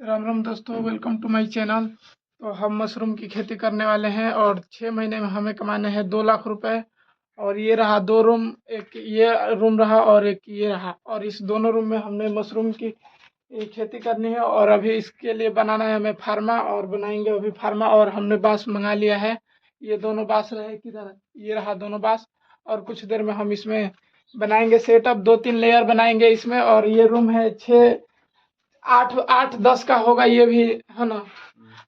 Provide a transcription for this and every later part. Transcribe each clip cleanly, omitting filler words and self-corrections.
राम राम दोस्तों, welcome to my channel. तो हम मशरूम की खेती करने वाले हैं और 6 महीने में हमें कमाने हैं 2 लाख रुपए। और ये रहा 2 रूम, एक ये रूम रहा और एक ये रहा। और इस दोनों रूम में हमने मशरूम की ये खेती करनी है। और अभी इसके लिए बनाना है हमें फार्मा, और बनाएंगे अभी फार्मा। और हमने बांस मंगा लिया है। ये दोनों बांस रहे किधर, ये रहा दोनों बांस। और कुछ देर में हम इसमें बनाएंगे सेटअप, 2-3 लेयर बनाएंगे इसमें। और ये रूम है 8-10 का होगा ये भी, है ना।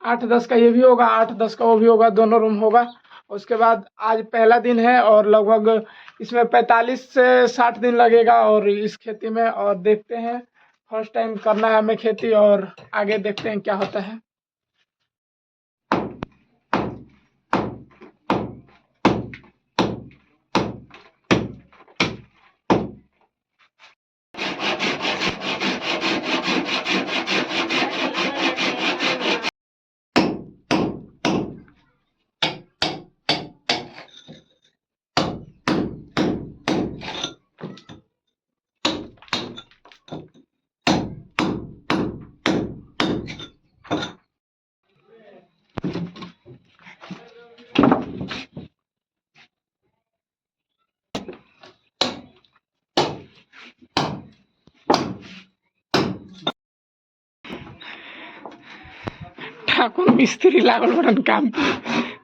8-10 का ये भी होगा, 8-10 का वो भी होगा, दोनों रूम होगा। उसके बाद आज पहला दिन है और लगभग इसमें 45 से 60 दिन लगेगा और इस खेती में। और देखते हैं, फर्स्ट टाइम करना है हमें खेती, और आगे देखते हैं क्या होता है। ठाकुर मिस्त्री लागल बड़न काम पे।